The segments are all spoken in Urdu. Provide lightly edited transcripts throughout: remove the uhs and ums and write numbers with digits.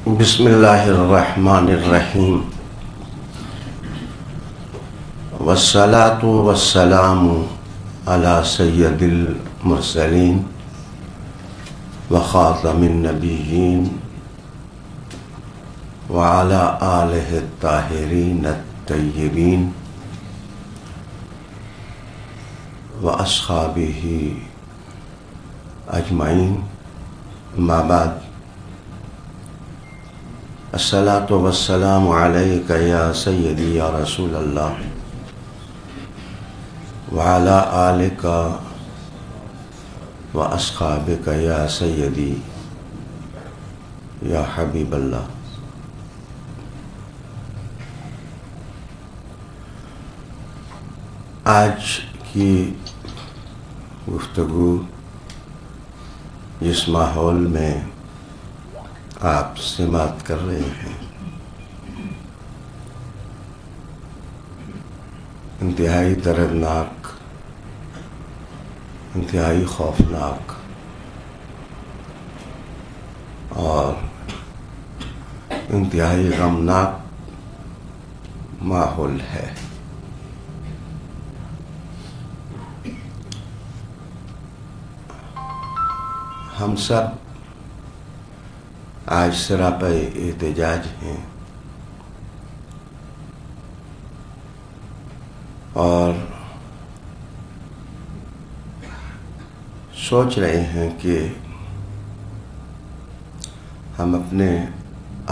بسم اللہ الرحمن الرحیم والصلاة والسلام علی سید المرسلین وخاتم النبیین وعلی آلہ الطاہرین الطیبین واصحابہ اجمعین، اما بعد۔ الصلاۃ والسلام علیک یا سیدی یا رسول اللہ وعلی آلک واصحابک یا سیدی یا حبیب اللہ۔ آج کی گفتگو جس ماحول میں آپ سماعت کر رہے ہیں، انتہائی دردناک، انتہائی خوفناک اور انتہائی غمناک ماحول ہے۔ ہم سب آج سراپے احتجاج ہیں اور سوچ رہے ہیں کہ ہم اپنے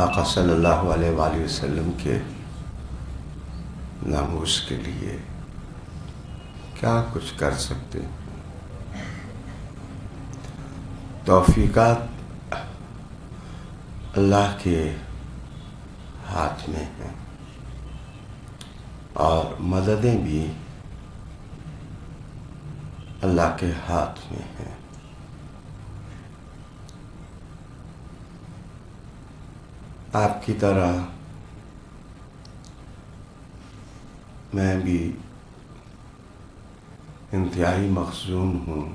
آقا صلی اللہ علیہ وآلہ وسلم کے ناموس کے لیے کیا کچھ کر سکتے ہیں۔ توفیقات اللہ کے ہاتھ میں ہیں اور مددیں بھی اللہ کے ہاتھ میں ہیں۔ آپ کی طرح میں بھی انتہائی مخزون ہوں۔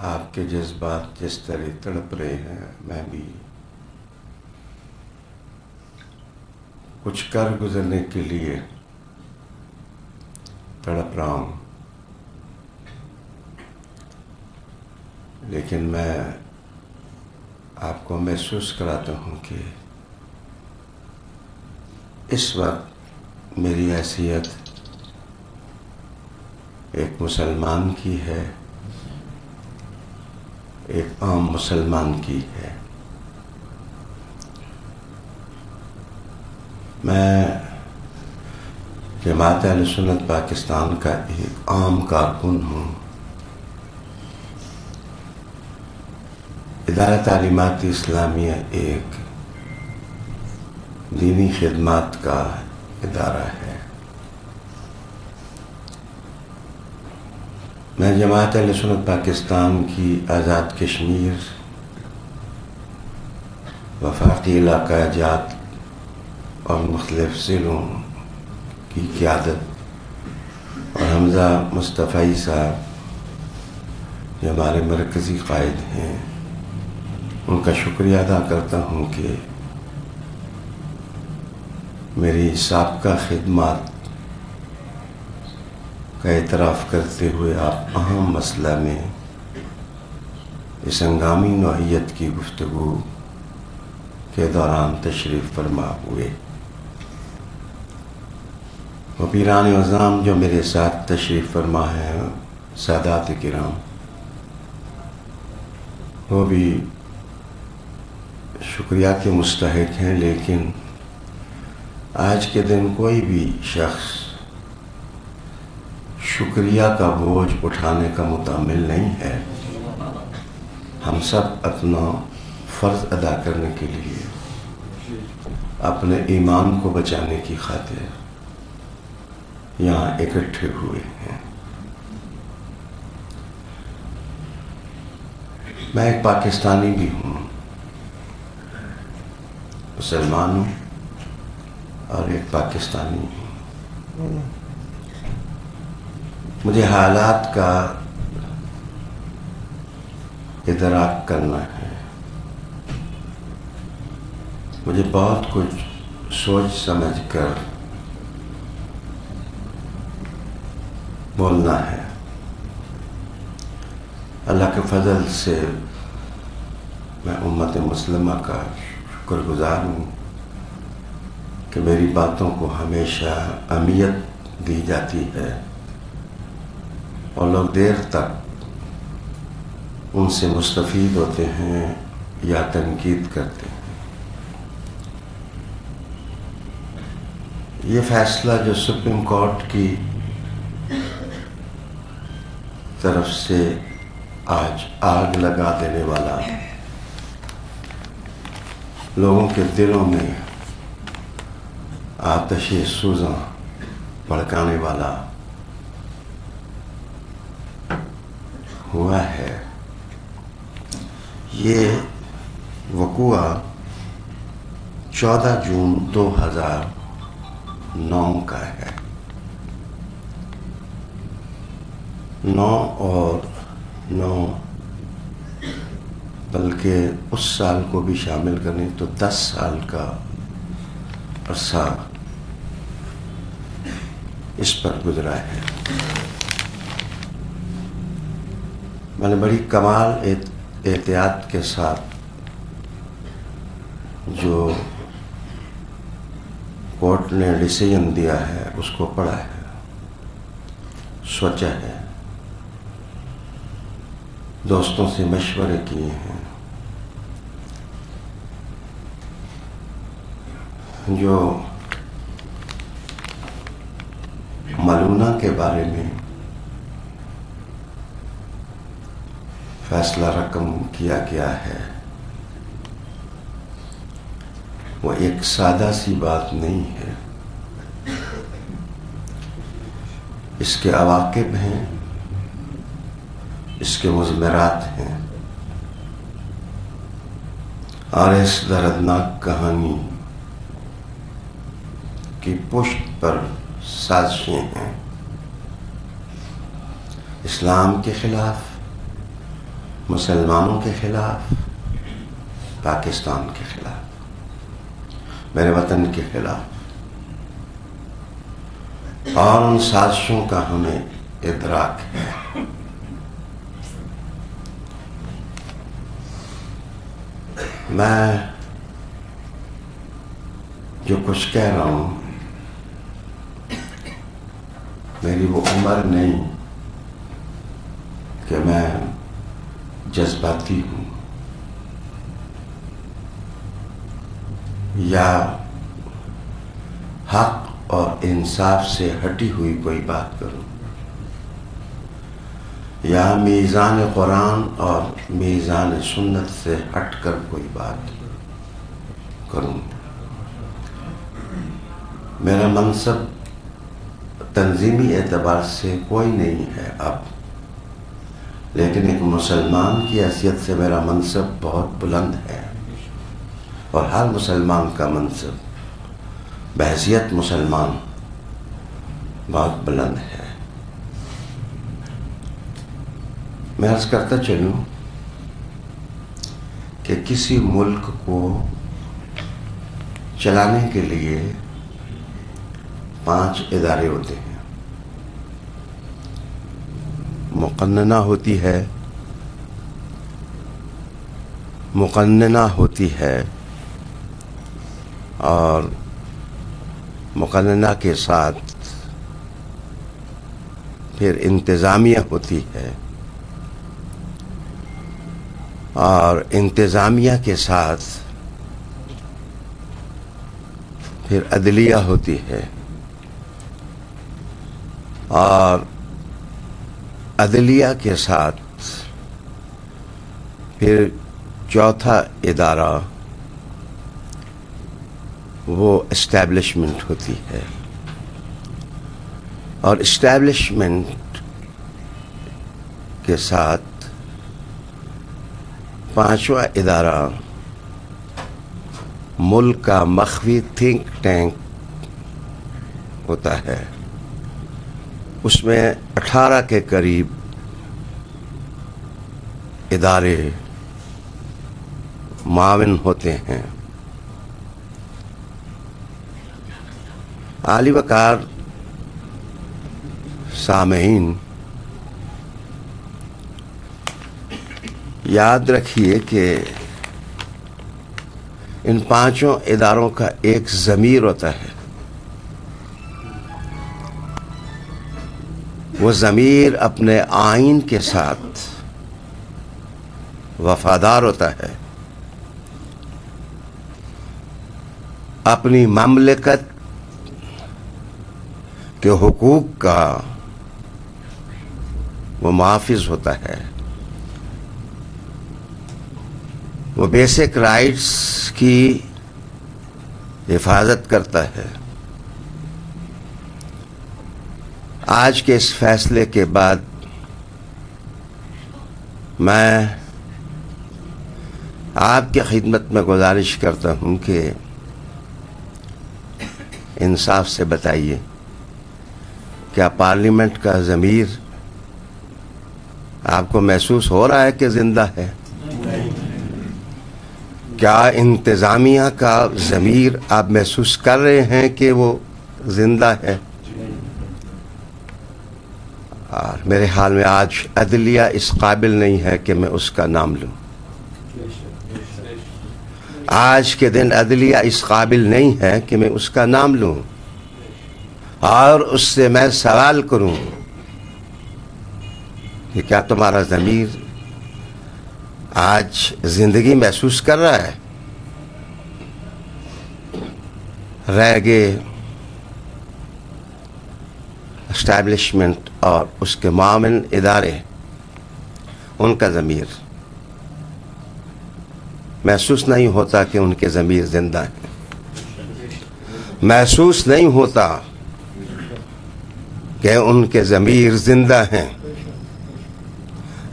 آپ کے جذبات جس طرح تڑپ رہے ہیں، میں بھی کچھ کر گزرنے کے لیے تڑپ رہا ہوں، لیکن میں آپ کو محسوس کراتا ہوں کہ اس وقت میری حیثیت ایک مسلمان کی ہے، ایک عام مسلمان کی ہے۔ میں جماعت اہل سنت پاکستان کا ایک عام کارکن ہوں۔ ادارہ تعلیمات اسلامیہ ایک دینی خدمات کا ادارہ ہے۔ میں جماعت اہل سنت پاکستان کی آزاد کشمیر وفاقی علاقہ جات اور مختلف ضلعوں کی قیادت اور حمزہ مصطفی صاحب جو ہمارے مرکزی قائد ہیں، ان کا شکریہ ادا کرتا ہوں کہ میری سابقہ خدمات کا اعتراف کرتے ہوئے آپ اہم مسئلہ میں اس ہنگامی نوعیت کی گفتگو کے دوران تشریف فرما ہوئے۔ وہ پیران اعظام جو میرے ساتھ تشریف فرما ہیں، سادات کرام، وہ بھی شکریہ کے مستحق ہیں، لیکن آج کے دن کوئی بھی شخص شکریہ کا بوجھ اٹھانے کا متحمل نہیں ہے۔ ہم سب اپنا فرض ادا کرنے کے لیے، اپنے ایمان کو بچانے کی خاطر یہاں اکٹھے ہوئے ہیں۔ میں ایک پاکستانی بھی ہوں، مسلمان ہوں اور ایک پاکستانی ہوں۔ مجھے حالات کا ادراک کرنا ہے۔ مجھے بہت کچھ سوچ سمجھ کر بولنا ہے۔ اللہ کے فضل سے میں امت مسلمہ کا شکر گزار ہوں کہ میری باتوں کو ہمیشہ اہمیت دی جاتی ہے اور لوگ دیر تک ان سے مستفید ہوتے ہیں یا تنقید کرتے ہیں۔ یہ فیصلہ جو سپریم کورٹ کی طرف سے آج آگ لگا دینے والا، لوگوں کے دلوں میں آتش سوزاں بھڑکانے والا ہوا ہے، یہ وقوع 14 جون 2009 کا ہے۔ 9 اور 9 بلکہ اس سال کو بھی شامل کریں تو 10 سال کا عرصہ اس پر گزرا ہے۔ میں نے بڑی کمال احتیاط کے ساتھ جو کورٹ نے ڈیسیژن دیا ہے اس کو پڑھا ہے، سوچا ہے، دوستوں سے مشورے کیے ہیں، جو ملونہ کے بارے میں فیصلہ رقم کیا گیا ہے وہ ایک سادہ سی بات نہیں ہے، اس کے عواقب ہیں، اس کے مضمرات ہیں، اور اس دردناک کہانی کی پشت پر سازشیں ہیں، اسلام کے خلاف، مسلمانوں کے خلاف، پاکستان کے خلاف، میرے وطن کے خلاف، اور ان سازشوں کا ہمیں ادراک ہے۔ میں جو کچھ کہہ رہا ہوں، میری وہ عمر نہیں کہ میں جذباتی ہوں یا حق اور انصاف سے ہٹی ہوئی کوئی بات کروں، یا میزان قرآن اور میزان سنت سے ہٹ کر کوئی بات کروں۔ میرا منصب تنظیمی اعتبار سے کوئی نہیں ہے اب، لیکن ایک مسلمان کی حیثیت سے میرا منصب بہت بلند ہے، اور ہر مسلمان کا منصب بحیثیت مسلمان بہت بلند ہے۔ میں عرض کرتا چلوں کہ کسی ملک کو چلانے کے لیے 5 ادارے ہوتے ہیں۔ مقننہ ہوتی ہے اور مقننہ کے ساتھ پھر انتظامیہ ہوتی ہے، اور انتظامیہ کے ساتھ پھر عدلیہ ہوتی ہے، اور عدلیہ کے ساتھ پھر چوتھا ادارہ وہ اسٹیبلشمنٹ ہوتی ہے، اور اسٹیبلشمنٹ کے ساتھ 5واں ادارہ ملک کا مخفی تھنک ٹینک ہوتا ہے۔ اس میں 18 کے قریب ادارے معاون ہوتے ہیں، عالی وقار سامعین، یاد رکھیے کہ ان پانچوں اداروں کا ایک ضمیر ہوتا ہے. وہ ضمیر اپنے آئین کے ساتھ وفادار ہوتا ہے، اپنی مملکت کے حقوق کا وہ محافظ ہوتا ہے، وہ بیسک رائٹس کی حفاظت کرتا ہے. آج کے اس فیصلے کے بعد میں آپ کی خدمت میں گزارش کرتا ہوں کہ انصاف سے بتائیے، کیا پارلیمنٹ کا ضمیر آپ کو محسوس ہو رہا ہے کہ زندہ ہے؟ کیا انتظامیہ کا ضمیر آپ محسوس کر رہے ہیں کہ وہ زندہ ہے؟ اور میرے حال میں آج عدلیہ اس قابل نہیں ہے کہ میں اس کا نام لوں. آج کے دن عدلیہ اس قابل نہیں ہے کہ میں اس کا نام لوں اور اس سے میں سوال کروں کہ کیا تمہارا ضمیر آج زندگی محسوس کر رہا ہے؟ رہ گئے اسٹیبلشمنٹ اور اس کے معاون ادارے، ان کا ضمیر محسوس نہیں ہوتا کہ ان کے ضمیر زندہ ہیں، محسوس نہیں ہوتا کہ ان کے ضمیر زندہ ہیں.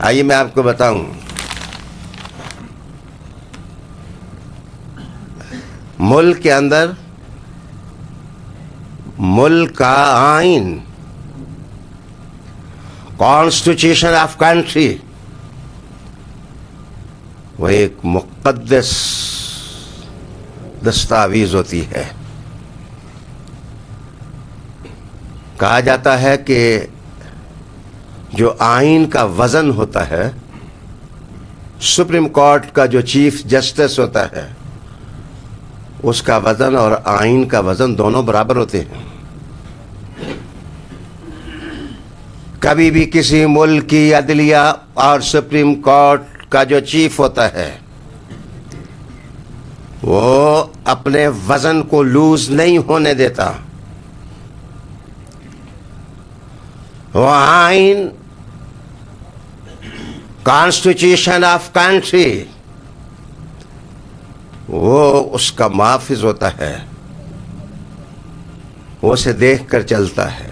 آئیے میں آپ کو بتاؤں، ملک کے اندر ملک کا آئین، کانسٹیٹیوشن آف کنٹری، وہ ایک مقدس دستاویز ہوتی ہے. کہا جاتا ہے کہ جو آئین کا وزن ہوتا ہے، سپریم کورٹ کا جو چیف جسٹس ہوتا ہے، اس کا وزن اور آئین کا وزن دونوں برابر ہوتے ہیں. کبھی بھی کسی ملک کی عدلیہ اور سپریم کورٹ کا جو چیف ہوتا ہے وہ اپنے وزن کو لوز نہیں ہونے دیتا. وہ آئین، کانسٹیٹیوشن آف کنٹری، وہ اس کا محافظ ہوتا ہے، وہ اسے دیکھ کر چلتا ہے.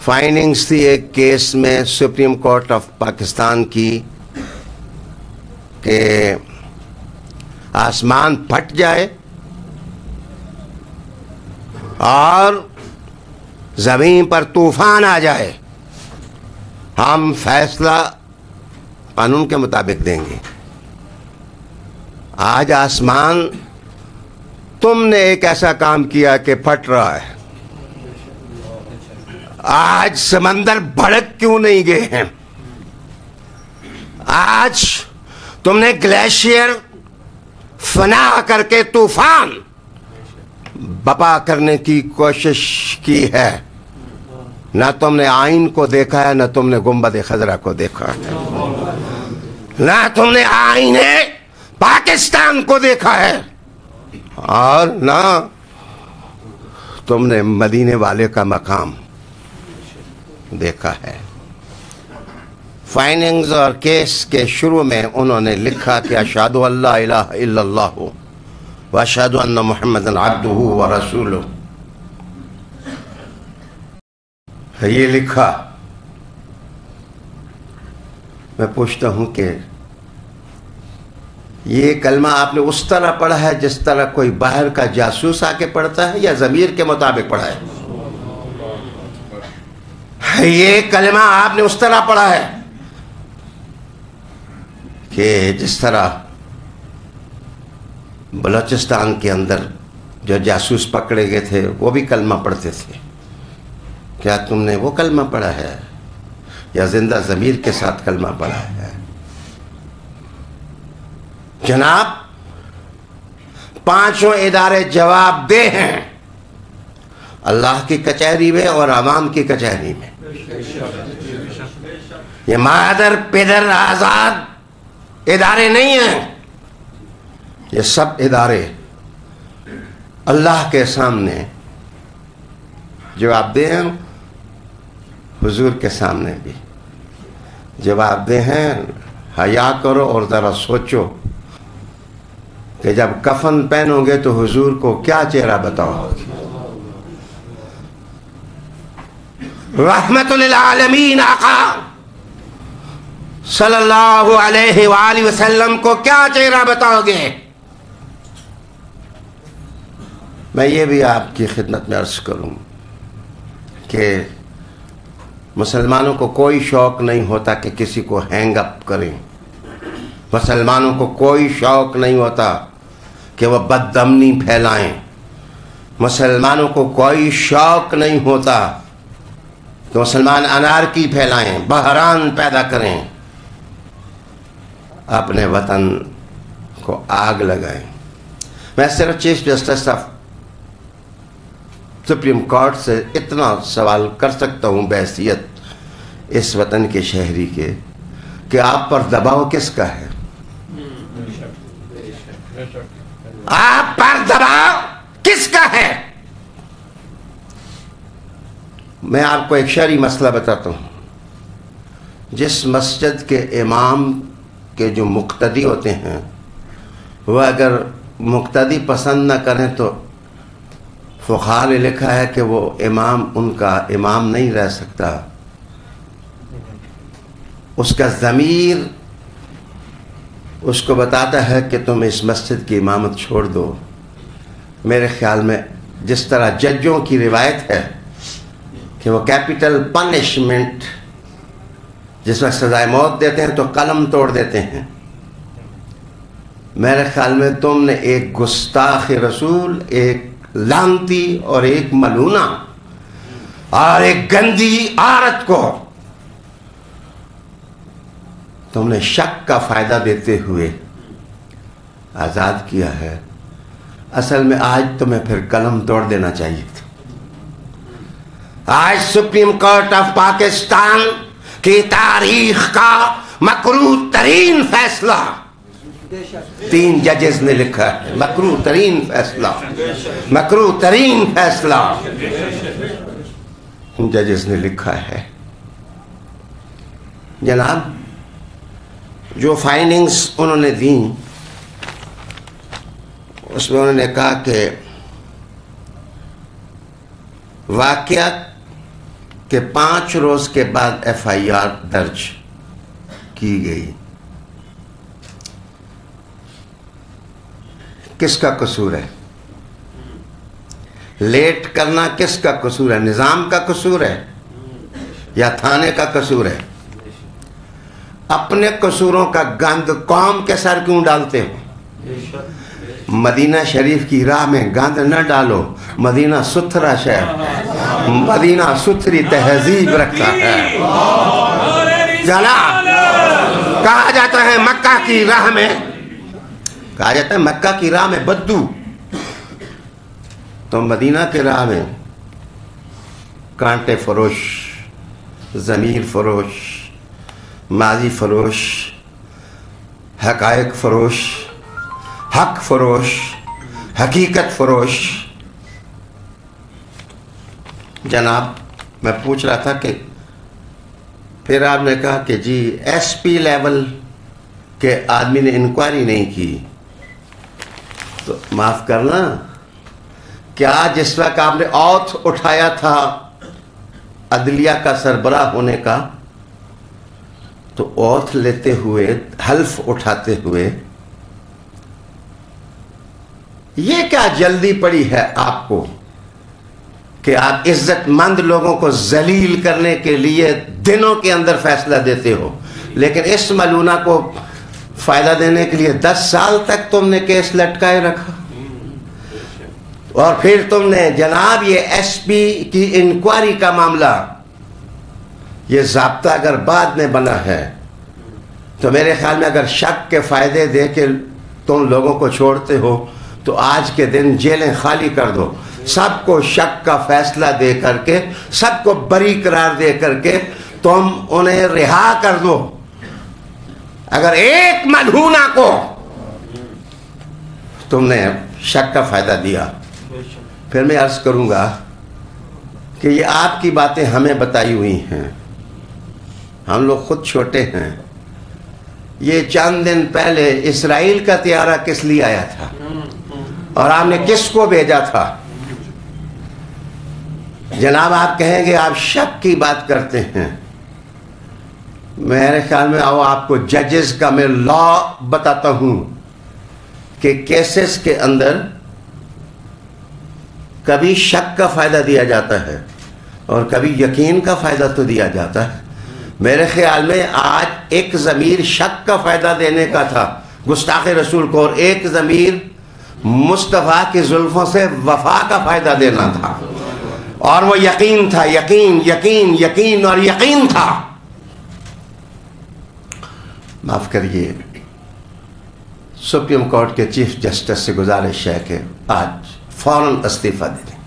فائنڈنگز تھی ایک کیس میں سپریم کورٹ آف پاکستان کی کہ آسمان پھٹ جائے اور زمین پر طوفان آ جائے، ہم فیصلہ قانون کے مطابق دیں گے. آج آسمان، تم نے ایک ایسا کام کیا کہ پھٹ رہا ہے. آج سمندر بھڑک کیوں نہیں گئے ہیں؟ آج تم نے گلیشیئر فنا کر کے طوفان بپا کرنے کی کوشش کی ہے. نہ تم نے آئین کو دیکھا ہے، نہ تم نے گنبد خضرا کو دیکھا ہے، نہ تم نے آئین پاکستان کو دیکھا ہے، اور نہ تم نے مدینے والے کا مقام دیکھا ہے. فائنڈنگز اور کیس کے شروع میں انہوں نے لکھا کہ اشہد ان لا الہ الا اللہ واشہد ان محمدا عبدہ ورسولہ. یہ لکھا. میں پوچھتا ہوں کہ یہ کلمہ آپ نے اس طرح پڑھا ہے جس طرح کوئی باہر کا جاسوس آ کے پڑھتا ہے، یا ضمیر کے مطابق پڑھا ہے؟ یہ کلمہ آپ نے اس طرح پڑھا ہے کہ جس طرح بلوچستان کے اندر جو جاسوس پکڑے گئے تھے وہ بھی کلمہ پڑھتے تھے. کیا تم نے وہ کلمہ پڑھا ہے یا زندہ ضمیر کے ساتھ کلمہ پڑھا ہے؟ جناب پانچوں ادارے جواب دہ ہیں اللہ کی کچہری میں اور عوام کی کچہری میں. یہ مادر پدر آزاد ادارے نہیں ہیں، یہ سب ادارے اللہ کے سامنے جواب دہ ہیں، حضور کے سامنے بھی جواب دہ ہیں. حیا کرو اور ذرا سوچو کہ جب کفن پہنو گے تو حضور کو کیا چہرہ بتاؤ گے؟ رحمت للعالمین آقا صلی اللہ علیہ وآلہ وسلم کو کیا چہرہ بتاؤ گے؟ میں یہ بھی آپ کی خدمت میں عرض کروں کہ مسلمانوں کو کوئی شوق نہیں ہوتا کہ کسی کو ہینگ اپ کریں. مسلمانوں کو کوئی شوق نہیں ہوتا کہ وہ بدامنی پھیلائیں. مسلمانوں کو کوئی شوق نہیں ہوتا کہ مسلمان انارکی پھیلائیں، بحران پیدا کریں، اپنے وطن کو آگ لگائیں. میں صرف chief justice of supreme court سے اتنا سوال کر سکتا ہوں بحیثیت اس وطن کے شہری کے کہ آپ پر دباؤ کس کا ہے؟ آپ پر دباؤ کس کا ہے؟ میں آپ کو ایک شرعی مسئلہ بتاتا ہوں. جس مسجد کے امام کے جو مقتدی ہوتے ہیں وہ اگر مقتدی پسند نہ کریں تو فقہاء نے لکھا ہے کہ وہ امام ان کا امام نہیں رہ سکتا. اس کا ضمیر اس کو بتاتا ہے کہ تم اس مسجد کی امامت چھوڑ دو. میرے خیال میں جس طرح ججوں کی روایت ہے کہ وہ کیپٹل پنشمنٹ جس وقت سزائے موت دیتے ہیں تو قلم توڑ دیتے ہیں، میرے خیال میں تم نے ایک گستاخ رسول، ایک لعنتی اور ایک ملونہ اور ایک گندی عورت کو تم نے شک کا فائدہ دیتے ہوئے آزاد کیا ہے. اصل میں آج تمہیں پھر قلم توڑ دینا چاہیے تھا. آج سپریم کورٹ آف پاکستان کی تاریخ کا مکروہ ترین فیصلہ 3 ججز نے لکھا ہے. مکروہ ترین فیصلہ، مکروہ ترین فیصلہ ججز نے لکھا ہے. جناب جو فائنڈنگز انہوں نے دیں اس میں انہوں نے کہا کہ واقعہ کے 5 روز کے بعد FIR درج کی گئی. کس کا قصور ہے؟ لیٹ کرنا کس کا قصور ہے؟ نظام کا قصور ہے یا تھانے کا قصور ہے؟ اپنے قصوروں کا گند قوم کے سر کیوں ڈالتے ہو؟ مدینہ شریف کی راہ میں گند نہ ڈالو. مدینہ ستھرا شہر، مدینہ ستھری تہذیب رکھتا ہے. جناب کہا جاتا ہے مکہ کی راہ میں، کہا جاتا ہے مکہ کی راہ میں بدو، تو مدینہ کے راہ میں کانٹے فروش، ضمیر فروش، ماضی فروش، حقائق فروش، حق فروش، حقیقت فروش. جناب میں پوچھ رہا تھا کہ پھر آپ نے کہا کہ جی SP لیول کے آدمی نے انکوائری نہیں کی. تو معاف کرنا، کیا جس وقت آپ نے اوتھ اٹھایا تھا عدلیہ کا سربراہ ہونے کا تو اوتھ لیتے ہوئے، حلف اٹھاتے ہوئے، یہ کیا جلدی پڑی ہے آپ کو کہ آپ عزت مند لوگوں کو ذلیل کرنے کے لیے دنوں کے اندر فیصلہ دیتے ہو، لیکن اس ملونہ کو فائدہ دینے کے لیے 10 سال تک تم نے کیس لٹکائے رکھا. اور پھر تم نے جناب یہ ایس پی کی انکوائری کا معاملہ، یہ ضابطہ اگر بعد میں بنا ہے تو میرے خیال میں اگر شک کے فائدے دے کے تم لوگوں کو چھوڑتے ہو تو آج کے دن جیلیں خالی کر دو، سب کو شک کا فیصلہ دے کر کے، سب کو بری قرار دے کر کے تم انہیں رہا کر دو۔ اگر ایک ملعونہ کو تم نے شک کا فائدہ دیا، پھر میں عرض کروں گا کہ یہ آپ کی باتیں ہمیں بتائی ہوئی ہیں، ہم لوگ خود چھوٹے ہیں۔ یہ چند دن پہلے اسرائیل کا طیارہ کس لیے آیا تھا اور آپ نے کس کو بھیجا تھا؟ جناب آپ کہیں گے آپ شک کی بات کرتے ہیں، میرے خیال میں آؤ آپ کو ججز کا میں لا بتاتا ہوں کہ کیسز کے اندر کبھی شک کا فائدہ دیا جاتا ہے اور کبھی یقین کا فائدہ تو دیا جاتا ہے۔ میرے خیال میں آج ایک ضمیر شک کا فائدہ دینے کا تھا گستاخ رسول کو، اور ایک ضمیر مصطفیٰ کی زلفوں سے وفا کا فائدہ دینا تھا، اور وہ یقین تھا، یقین یقین یقین اور یقین تھا۔ معاف کریے، سپریم کورٹ کے چیف جسٹس سے گزارش ہے کہ آج فوراً استعفیٰ دے دیں،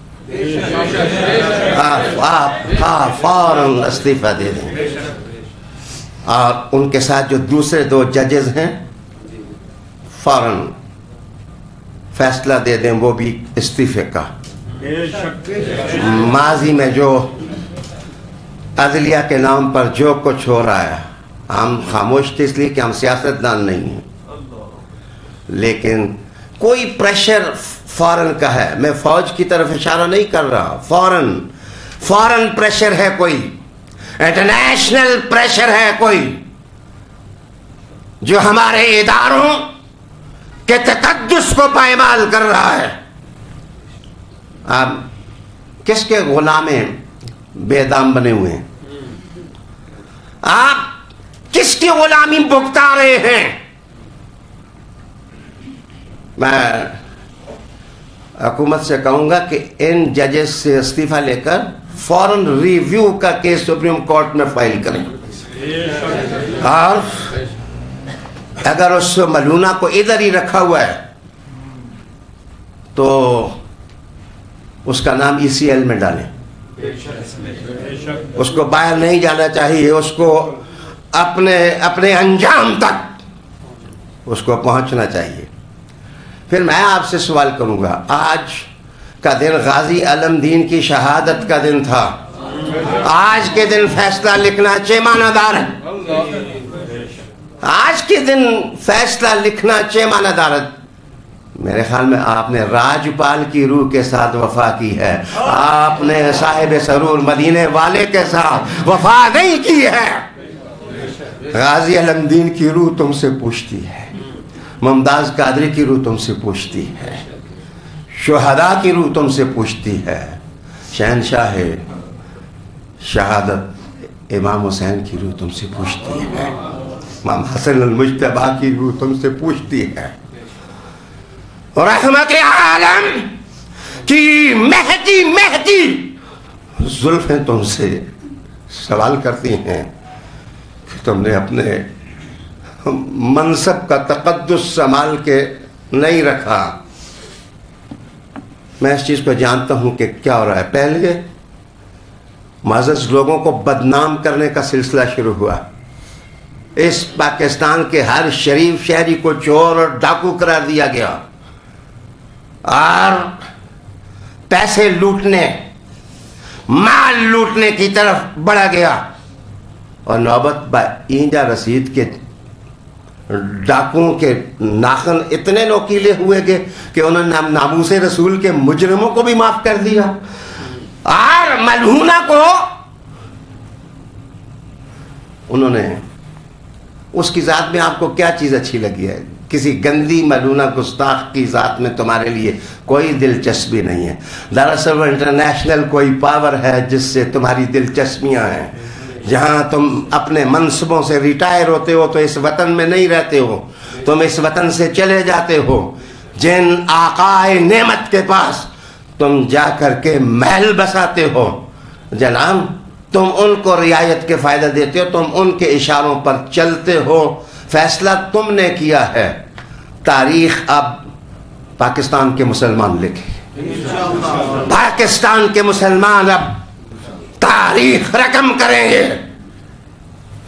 آپ فوراً استعفیٰ دے دیں، اور ان کے ساتھ جو دوسرے دو ججز ہیں فوراً فیصلہ دے دیں وہ بھی استعفے کا۔ ماضی میں جو عدلیہ کے نام پر جو کچھ ہو رہا ہے، ہم خاموش تھے اس لیے کہ ہم سیاستدان نہیں ہیں، لیکن کوئی پریشر فوراً کا ہے، میں فوج کی طرف اشارہ نہیں کر رہا، فوراً پریشر ہے، کوئی انٹرنیشنل پریشر ہے کوئی جو ہمارے اداروں کے تقدس کو پائمال کر رہا ہے۔ آپ کس کے غلام بے دام بنے ہوئے ہیں؟ آپ کس کی غلامی بھگتا رہے ہیں؟ میں حکومت سے کہوں گا کہ ان ججز سے استعفیٰ لے کر فوراً ریویو کا کیس سپریم کورٹ میں فائل کریں، اور اگر اس ملعونہ کو ادھر ہی رکھا ہوا ہے تو اس کا نام ECL میں ڈالیں، اس کو باہر نہیں جانا چاہیے، اس کو اپنے انجام تک اس کو پہنچنا چاہیے۔ پھر میں آپ سے سوال کروں گا، آج کا دن غازی علم دین کی شہادت کا دن تھا، آج کے دن فیصلہ لکھنا چیمانہ دار ہے، آج کے دن فیصلہ لکھنا چیمانہ دار ہے۔ میرے خیال میں آپ نے راجپال کی روح کے ساتھ وفا کی ہے، آپ نے صاحب سرور مدینے والے کے ساتھ وفا نہیں کی ہے۔ غازی علم دین کی روح تم سے پوچھتی ہے، ممتاز قادری کی روح تم سے پوچھتی ہے، شہداء کی روح تم سے پوچھتی ہے، شہنشاہ شہادت امام حسین کی روح تم سے پوچھتی ہے، امام حسن المجتبی کی روح تم سے پوچھتی ہے، اور رحمت عالم کی مہدی زلفیں تم سے سوال کرتی ہیں کہ تم نے اپنے منصب کا تقدس سنبھال کے نہیں رکھا۔ میں اس چیز کو جانتا ہوں کہ کیا ہو رہا ہے۔ پہلے معزز لوگوں کو بدنام کرنے کا سلسلہ شروع ہوا، اس پاکستان کے ہر شریف شہری کو چور اور ڈاکو قرار دیا گیا، اور پیسے لوٹنے، مال لوٹنے کی طرف بڑھا گیا، اور نوبت با اینجا رسید کے ڈاکوؤں کے ناخن اتنے نوکیلے ہوئے کہ انہوں نے ناموس رسول کے مجرموں کو بھی معاف کر دیا، اور ملعونہ کو انہوں نے، اس کی ذات میں آپ کو کیا چیز اچھی لگی ہے؟ کسی گندی ملعونہ گستاخ کی ذات میں تمہارے لیے کوئی دلچسپی نہیں ہے۔ دراصل وہ انٹرنیشنل کوئی پاور ہے جس سے تمہاری دلچسپیاں ہیں۔ جہاں تم اپنے منصبوں سے ریٹائر ہوتے ہو تو اس وطن میں نہیں رہتے ہو، تم اس وطن سے چلے جاتے ہو۔ جن آقائے نعمت کے پاس تم جا کر کے محل بساتے ہو جناب، تم ان کو رعایت کے فائدہ دیتے ہو، تم ان کے اشاروں پر چلتے ہو، فیصلہ تم نے کیا ہے۔ تاریخ اب پاکستان کے مسلمان لکھیں، پاکستان کے مسلمان اب تاریخ رقم کریں گے۔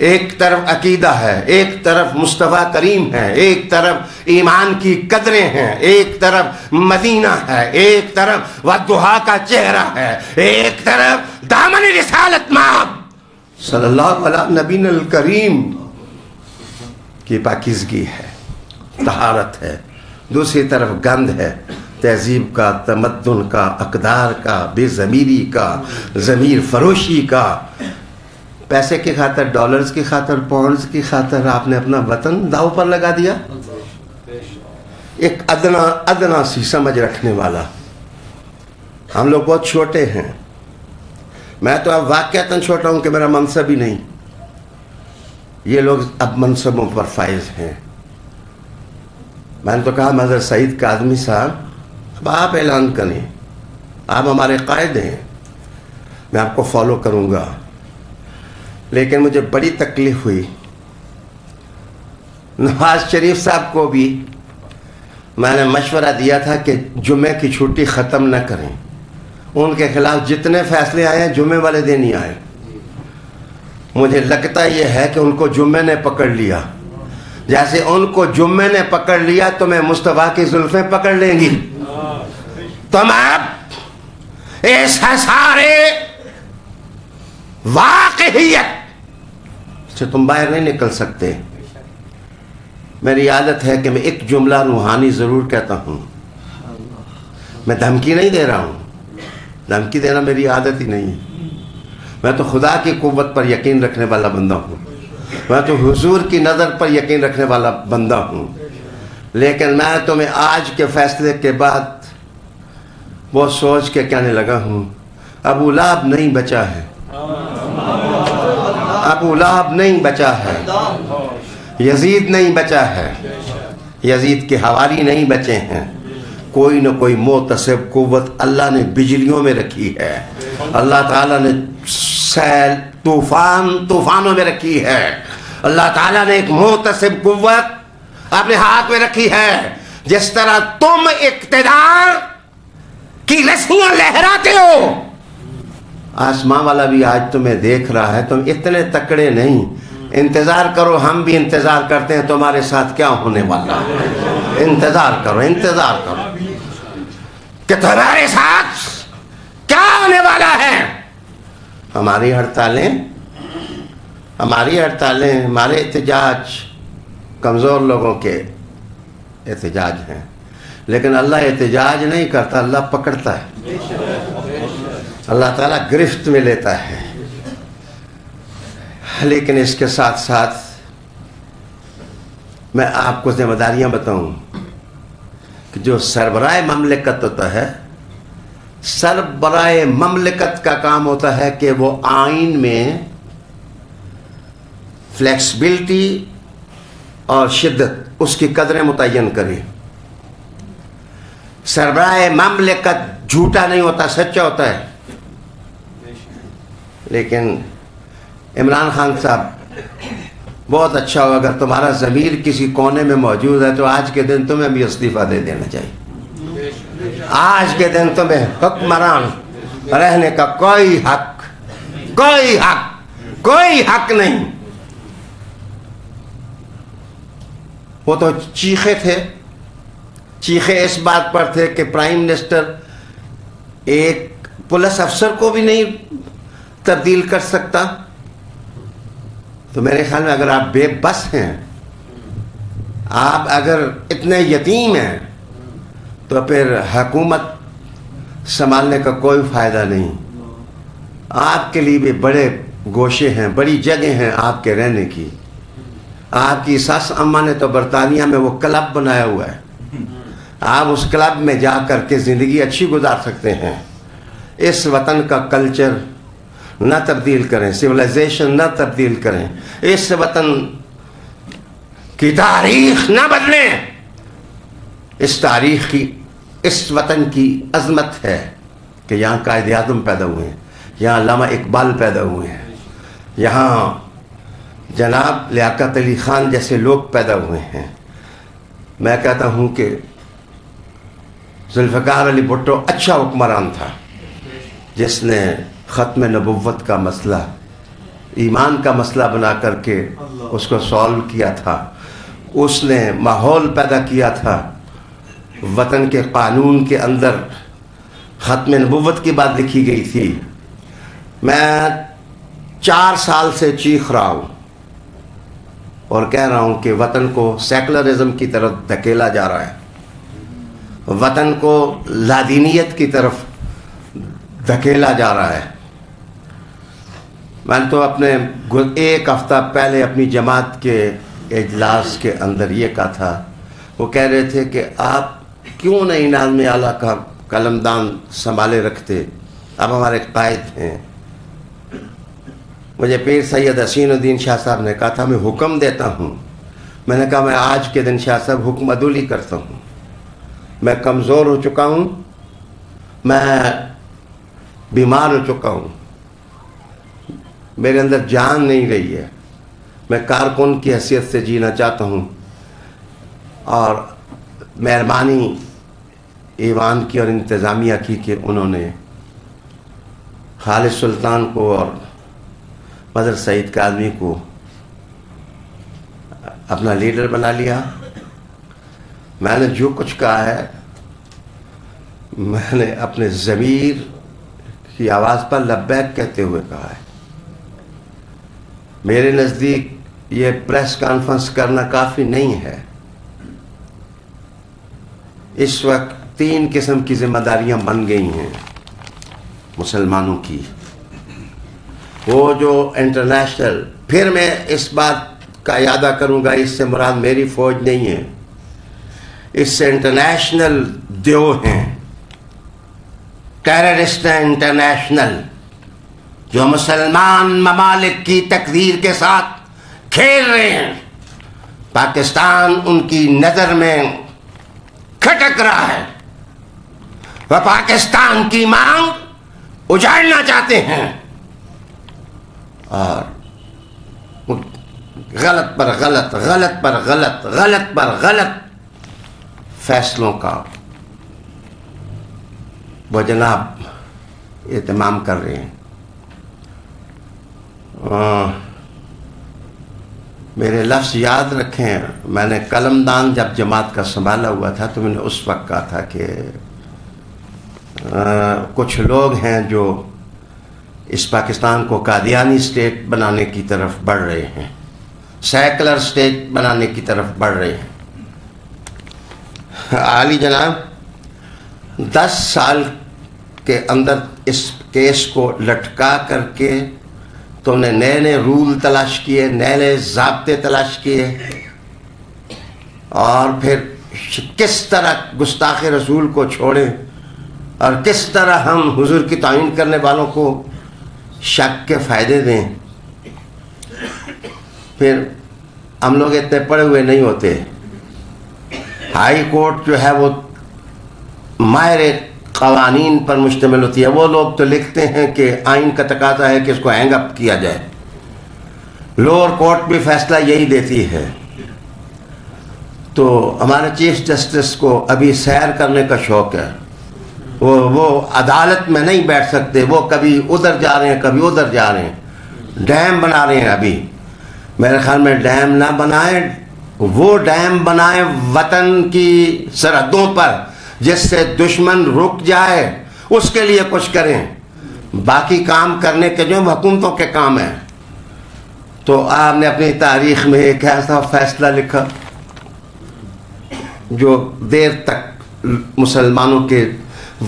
ایک طرف عقیدہ ہے، ایک طرف مصطفیٰ کریم ہے، ایک طرف ایمان کی قدریں ہیں، ایک طرف مدینہ ہے، ایک طرف والضحیٰ کا چہرہ ہے، ایک طرف دامن رسالت مآب صلی اللہ علیہ نبی الکریم کی پاکیزگی ہے، طہارت ہے، دوسری طرف گند ہے، تہذیب کا، تمدن کا، اقدار کا، بے ضمیری کا، ضمیر فروشی کا۔ پیسے کی خاطر، ڈالرز کی خاطر، پاؤنڈز کی خاطر آپ نے اپنا وطن داؤ پر لگا دیا۔ ایک ادنا سی سمجھ رکھنے والا، ہم لوگ بہت چھوٹے ہیں، میں تو اب واقعتاً چھوٹا ہوں کہ میرا منصب ہی نہیں، یہ لوگ اب منصبوں پر فائز ہیں۔ میں نے تو کہا مظہر سعید کاظمی صاحب اب آپ اعلان کریں، آپ ہمارے قائد ہیں، میں آپ کو فالو کروں گا۔ لیکن مجھے بڑی تکلیف ہوئی، نواز شریف صاحب کو بھی میں نے مشورہ دیا تھا کہ جمعے کی چھٹی ختم نہ کریں، ان کے خلاف جتنے فیصلے آئے ہیں جمعے والے دن ہی آئے۔ مجھے لگتا یہ ہے کہ ان کو جمعے نے پکڑ لیا، جیسے ان کو جمعے نے پکڑ لیا تو میں مصطفیٰ کی زلفیں پکڑ لیں گی۔ تم اب اس سارے واقعیت سے تم باہر نہیں نکل سکتے۔ میری عادت ہے کہ میں ایک جملہ روحانی ضرور کہتا ہوں، میں دھمکی نہیں دے رہا ہوں، دھمکی دینا میری عادت ہی نہیں ہے، میں تو خدا کی قوت پر یقین رکھنے والا بندہ ہوں، میں تو حضور کی نظر پر یقین رکھنے والا بندہ ہوں۔ لیکن میں تمہیں آج کے فیصلے کے بعد وہ سوچ کے کہنے لگا ہوں، ابو لہب نہیں بچا ہے، ابو لہب نہیں بچا ہے، یزید نہیں بچا ہے، یزید کے حواری نہیں بچے ہیں، کوئی نہ کوئی محتسب قوت اللہ نے بجلیوں میں رکھی ہے، اللہ تعالیٰ نے سیل طوفانوں میں رکھی ہے، اللہ تعالیٰ نے ایک محتسب قوت اپنے ہاتھ میں رکھی ہے۔ جس طرح تم اقتدار کی رسیاں لہراتے ہو، آسمان والا بھی آج تمہیں دیکھ رہا ہے، تم اتنے تکڑے نہیں، انتظار کرو، ہم بھی انتظار کرتے ہیں تمہارے ساتھ کیا ہونے والا ہے، انتظار کرو، انتظار کرو کہ تمہارے ساتھ کیا ہونے والا ہے۔ ہماری ہڑتالیں، ہمارے احتجاج کمزور لوگوں کے احتجاج ہیں، لیکن اللہ احتجاج نہیں کرتا، اللہ پکڑتا ہے، اللہ تعالیٰ گرفت میں لیتا ہے۔ لیکن اس کے ساتھ ساتھ میں آپ کو ذمہ داریاں بتاؤں کہ جو سربراہ مملکت ہوتا ہے، سربراہ مملکت کا کام ہوتا ہے کہ وہ آئین میں فلیکسبلٹی اور شدت، اس کی قدریں متعین کرے۔ سربراہ مملکت جھوٹا نہیں ہوتا، سچا ہوتا ہے۔ لیکن عمران خان صاحب، بہت اچھا ہو اگر تمہارا ضمیر کسی کونے میں موجود ہے تو آج کے دن تمہیں بھی استعفیٰ دے دینا چاہیے۔ آج کے دن تمہیں حکمران رہنے کا کوئی حق نہیں۔ وہ تو چیخے اس بات پر تھے کہ پرائم منسٹر ایک پولیس افسر کو بھی نہیں تبدیل کر سکتا۔ تو میرے خیال میں اگر آپ بے بس ہیں، آپ اگر اتنے یتیم ہیں، تو پھر حکومت سنبھالنے کا کوئی فائدہ نہیں۔ آپ کے لیے بھی بڑے گوشے ہیں، بڑی جگہ ہیں آپ کے رہنے کی۔ آپ کی ساس اماں نے تو برطانیہ میں وہ کلب بنایا ہوا ہے، آپ اس کلب میں جا کر کے زندگی اچھی گزار سکتے ہیں۔ اس وطن کا کلچر نہ تبدیل کریں، سویلائزیشن نہ تبدیل کریں، اس وطن کی تاریخ نہ بدلیں۔ اس تاریخ کی، اس وطن کی عظمت ہے، کہ یہاں قائد اعظم پیدا ہوئے ہیں، یہاں علامہ اقبال پیدا ہوئے ہیں، یہاں جناب لیاقت علی خان جیسے لوگ پیدا ہوئے ہیں. میں کہتا ہوں کہ ذوالفقار علی بھٹو اچھا حکمران تھا، جس نے ختم نبوت کا مسئلہ ایمان کا مسئلہ بنا کر کے اس کو سالو کیا تھا. اس نے ماحول پیدا کیا تھا. وطن کے قانون کے اندر ختم نبوت کی بات لکھی گئی تھی. میں 4 سال سے چیخ رہا ہوں اور کہہ رہا ہوں کہ وطن کو سیکولرزم کی طرف دھکیلا جا رہا ہے، وطن کو لادینیت کی طرف دھکیلا جا رہا ہے. میں نے تو اپنے 1 ہفتہ پہلے اپنی جماعت کے اجلاس کے اندر یہ کہا تھا. وہ کہہ رہے تھے کہ آپ کیوں نہیں ناظم اعلیٰ کا قلمدان سنبھالے رکھتے، اب ہمارے قائد ہیں. مجھے پیر سید حسین الدین شاہ صاحب نے کہا تھا میں حکم دیتا ہوں. میں نے کہا میں آج کے دن شاہ صاحب حکم عدولی کرتا ہوں. میں کمزور ہو چکا ہوں، میں بیمار ہو چکا ہوں، میرے اندر جان نہیں رہی ہے. میں کارکن کی حیثیت سے جینا چاہتا ہوں. اور مہربانی ایوان کی اور انتظامیہ کی کہ انہوں نے خالد سلطان کو اور مظہر سعید کاظمی کو اپنا لیڈر بنا لیا. میں نے جو کچھ کہا ہے میں نے اپنے ضمیر کی آواز پر لبیک کہتے ہوئے کہا ہے. میرے نزدیک یہ پریس کانفرنس کرنا کافی نہیں ہے. اس وقت 3 قسم کی ذمہ داریاں بن گئی ہیں مسلمانوں کی. وہ جو انٹرنیشنل، پھر میں اس بات کا اعادہ کروں گا، اس سے مراد میری فوج نہیں ہے، اس سے انٹرنیشنل دیو ہیں، ٹیررسٹ ہیں انٹرنیشنل، جو مسلمان ممالک کی تقدیر کے ساتھ کھیل رہے ہیں. پاکستان ان کی نظر میں کھٹک رہا ہے. وہ پاکستان کی مانگ اجاڑنا چاہتے ہیں اور غلط پر غلط، غلط پر غلط، غلط پر غلط فیصلوں کا وہ جناب اہتمام کر رہے ہیں. میرے لفظ یاد رکھیں، میں نے قلمدان جب جماعت کا سنبھالا ہوا تھا تو میں نے اس وقت کہا تھا کہ کچھ لوگ ہیں جو اس پاکستان کو قادیانی اسٹیٹ بنانے کی طرف بڑھ رہے ہیں، سیکولر اسٹیٹ بنانے کی طرف بڑھ رہے ہیں. عالی جناب 10 سال کے اندر اس کیس کو لٹکا کر کے تم نے نئے نئے رول تلاش کیے، نئے نئے ضابطے تلاش کیے، اور پھر کس طرح گستاخ رسول کو چھوڑیں اور کس طرح ہم حضور کی تعین کرنے والوں کو شک کے فائدے دیں. پھر ہم لوگ اتنے پڑے ہوئے نہیں ہوتے. ہائی کورٹ جو ہے وہ ماہر قوانین پر مشتمل ہوتی ہے. وہ لوگ تو لکھتے ہیں کہ آئین کا تقاضا ہے کہ اس کو ہینگ اپ کیا جائے. لوور کورٹ بھی فیصلہ یہی دیتی ہے. تو ہمارے چیف جسٹس کو ابھی سیر کرنے کا شوق ہے. وہ عدالت میں نہیں بیٹھ سکتے، وہ کبھی ادھر جا رہے ہیں کبھی ادھر جا رہے ہیں. ڈیم بنا رہے ہیں. ابھی میرے خیال میں ڈیم نہ بنائیں، وہ ڈیم بنائیں وطن کی سرحدوں پر جس سے دشمن رک جائے، اس کے لیے کچھ کریں. باقی کام کرنے کے جو حکومتوں کے کام ہیں. تو آپ نے اپنی تاریخ میں ایک ایسا فیصلہ لکھا جو دیر تک مسلمانوں کے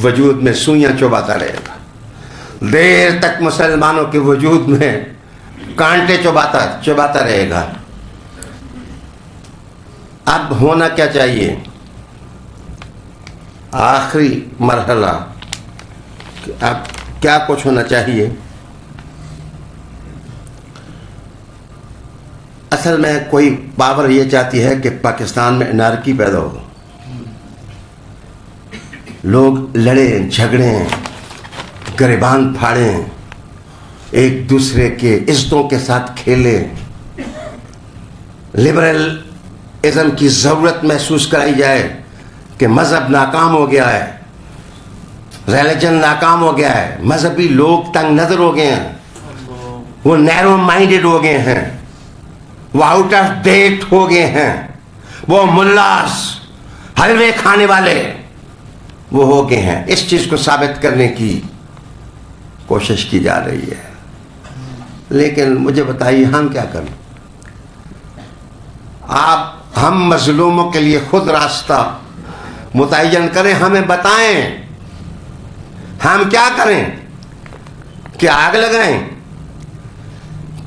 وجود میں سوئیاں چباتا رہے گا، دیر تک مسلمانوں کے وجود میں کانٹے چباتا رہے گا. اب ہونا کیا چاہیے؟ آخری مرحلہ اب کیا کچھ ہونا چاہیے؟ اصل میں کوئی پاور یہ چاہتی ہے کہ پاکستان میں انارکی پیدا ہو، لوگ لڑیں جھگڑیں، گریبان پھاڑیں، ایک دوسرے کے عزتوں کے ساتھ کھیلیں، لبرلزم کی ضرورت محسوس کرائی جائے کہ مذہب ناکام ہو گیا ہے، ریلیجن ناکام ہو گیا ہے، مذہبی لوگ تنگ نظر ہو گئے ہیں، وہ نیرو مائنڈڈ ہو گئے ہیں، وہ آؤٹ آف ڈیٹ ہو گئے ہیں، وہ ملاس حلوے کھانے والے وہ ہو گئے ہیں۔ اس چیز کو ثابت کرنے کی کوشش کی جا رہی ہے، لیکن مجھے بتائیے ہم کیا کریں؟ ہم مظلوموں کے لیے خود راستہ متعین کریں، ہمیں بتائیں ہم کیا کریں؟ کیا آگ لگائیں؟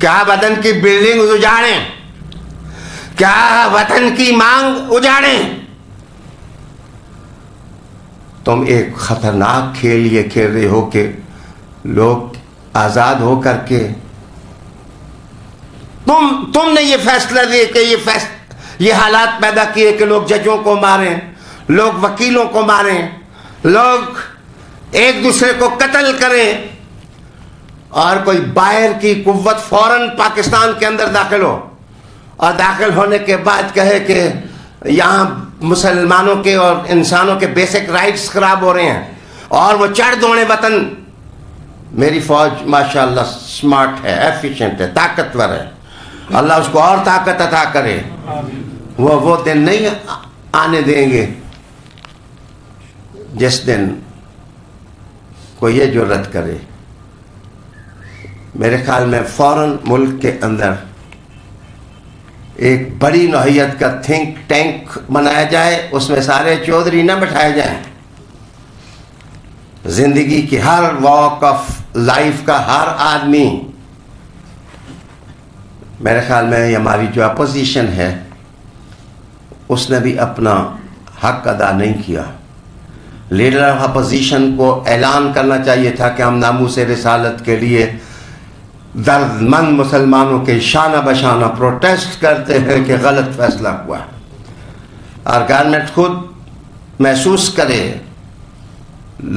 کیا وطن کی بلڈنگ اجاڑیں؟ کیا وطن کی مانگ اجاڑیں؟ تم ایک خطرناک کھیل یہ کھیل رہے ہو کہ لوگ آزاد ہو کر کے تم نے یہ فیصلہ لیا کہ یہ حالات پیدا کیے کہ لوگ ججوں کو ماریں، لوگ وکیلوں کو ماریں، لوگ ایک دوسرے کو قتل کریں، اور کوئی باہر کی قوت فوراً پاکستان کے اندر داخل ہو اور داخل ہونے کے بعد کہے کہ یہاں مسلمانوں کے اور انسانوں کے بیسک رائٹس خراب ہو رہے ہیں، اور وہ چڑھ دوڑے وطن۔ میری فوج ماشاءاللہ سمارٹ ہے، ایفیشنٹ ہے، طاقتور ہے، اللہ اس کو اور طاقت عطا کرے۔ وہ دن نہیں آنے دیں گے جس دن کوئی یہ جرات کرے۔ میرے خیال میں فوراً ملک کے اندر ایک بڑی نوعیت کا تھنک ٹینک بنایا جائے، اس میں سارے چودھری نہ بٹھائے جائیں، زندگی کی ہر واک آف لائف کا ہر آدمی۔ میرے خیال میں ہماری جو اپوزیشن ہے اس نے بھی اپنا حق ادا نہیں کیا۔ لیڈر آف اپوزیشن کو اعلان کرنا چاہیے تھا کہ ہم ناموس رسالت کے لیے درد مند مسلمانوں کے شانہ بشانہ پروٹیسٹ کرتے ہیں کہ غلط فیصلہ ہوا، اور گورنمنٹ خود محسوس کرے